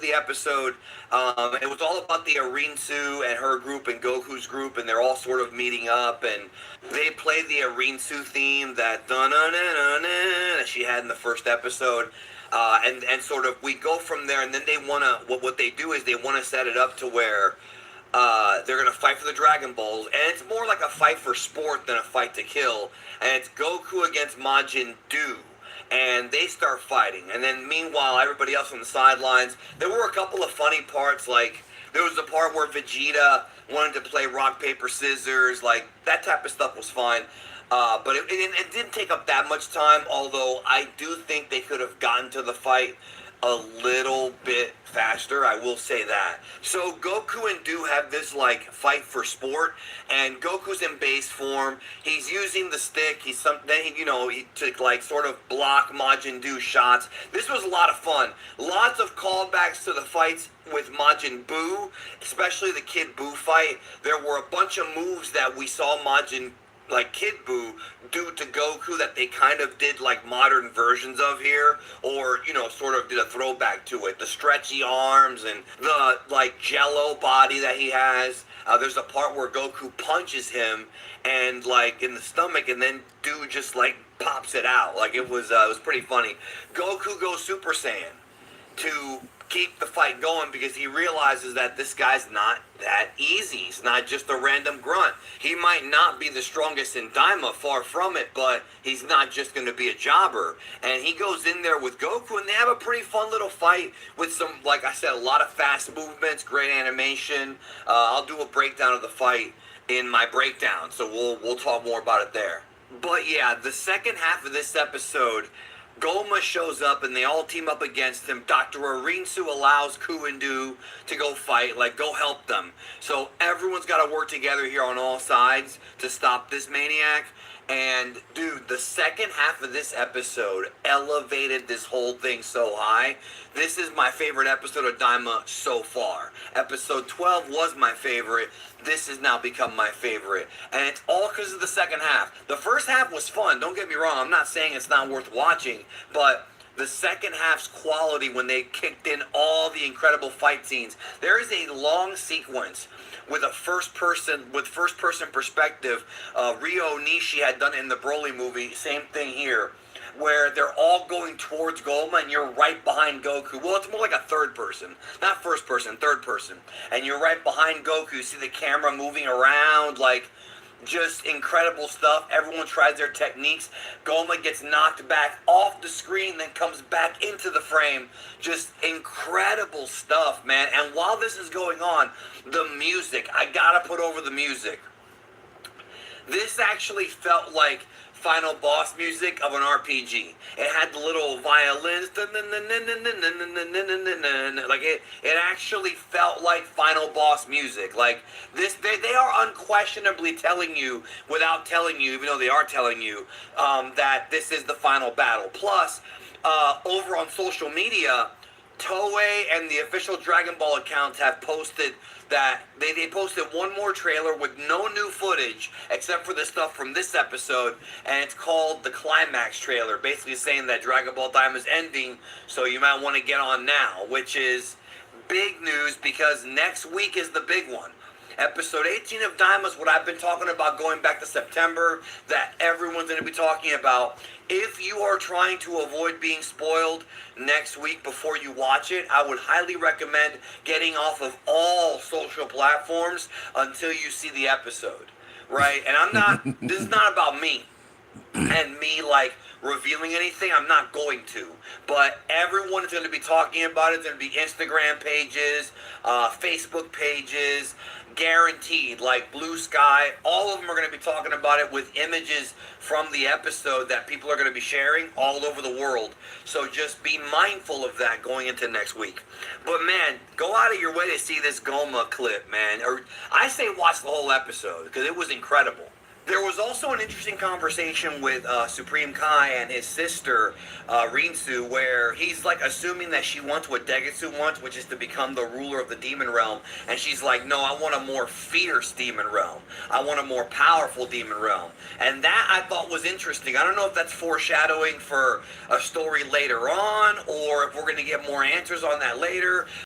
the episode. It was all about the Arinsu and her group and Goku's group, and they're all sort of meeting up, and they play the Arinsu theme that that she had in the first episode. And sort of we go from there, and then they want to, what they do is they want to set it up to where they're going to fight for the Dragon Balls, and it's more like a fight for sport than a fight to kill, and it's Goku against Majin Du, and they start fighting, and then meanwhile everybody else on the sidelines, there were a couple of funny parts, like there was the part where Vegeta wanted to play rock, paper, scissors, like that type of stuff was fine. But it didn't take up that much time, although I do think they could have gotten to the fight a little bit faster, I will say that. So Goku and Do have this like fight for sport, and Goku's in base form. He's using the stick. He to like sort of block Majin Buu's shots. This was a lot of fun. Lots of callbacks to the fights with Majin Buu, especially the Kid Buu fight. There were a bunch of moves that we saw Kid Buu do to Goku that they kind of did like modern versions of here, or sort of did a throwback to it. The stretchy arms and the like jello body that he has. There's a part where Goku punches him and like in the stomach, and then dude just like pops it out. Like it was pretty funny. Goku goes Super Saiyan to keep the fight going because he realizes that this guy's not that easy. He's not just a random grunt. He might not be the strongest in Daima, far from it, but he's not just going to be a jobber. And he goes in there with Goku, and they have a pretty fun little fight with some, like I said, a lot of fast movements, great animation. I'll do a breakdown of the fight in my breakdown, so we'll talk more about it there. But yeah, the second half of this episode, Goma shows up and they all team up against him. Dr. Arinsu allows Ku and Du to go fight, like go help them. So everyone's got to work together here on all sides to stop this maniac. And dude, the second half of this episode elevated this whole thing so high. This is my favorite episode of Daima so far. Episode 12 was my favorite. This has now become my favorite. And it's all because of the second half. The first half was fun, don't get me wrong. I'm not saying it's not worth watching, but the second half's quality when they kicked in all the incredible fight scenes. There is a long sequence with first person perspective. Ryo Nishi had done it in the Broly movie. Same thing here, where they're all going towards Goma and you're right behind Goku. Well, it's more like a third person, not first person, third person. And you're right behind Goku. You see the camera moving around, like just incredible stuff. Everyone tries their techniques. Goma gets knocked back off the screen, then comes back into the frame. Just incredible stuff, man. And while this is going on, the music, I gotta put over the music. This actually felt like final boss music of an RPG. It had the little violins, like it actually felt like final boss music. Like this, they are unquestionably telling you, without telling you, even though they are telling you, that this is the final battle. Plus, over on social media, Toei and the official Dragon Ball accounts have posted that they posted one more trailer with no new footage except for the stuff from this episode, and it's called the Climax trailer, basically saying that Dragon Ball Daima is ending, so you might want to get on now, which is big news because next week is the big one. Episode 18 of Daima is what I've been talking about going back to September, that everyone's going to be talking about. If you are trying to avoid being spoiled next week before you watch it, I would highly recommend getting off of all social platforms until you see the episode, right? And this is not about me and me like revealing anything. I'm not going to, but everyone is going to be talking about it. There's going to be Instagram pages, Facebook pages, guaranteed, like Blue Sky. All of them are going to be talking about it with images from the episode that people are going to be sharing all over the world. So just be mindful of that going into next week. But man, go out of your way to see this Goma clip, man. Or I say watch the whole episode because it was incredible. There was also an interesting conversation with Supreme Kai and his sister, Rinsu, where he's like assuming that she wants what Degetsu wants, which is to become the ruler of the demon realm. And she's like, no, I want a more fierce demon realm. I want a more powerful demon realm. And that I thought was interesting. I don't know if that's foreshadowing for a story later on, or if we're going to get more answers on that later.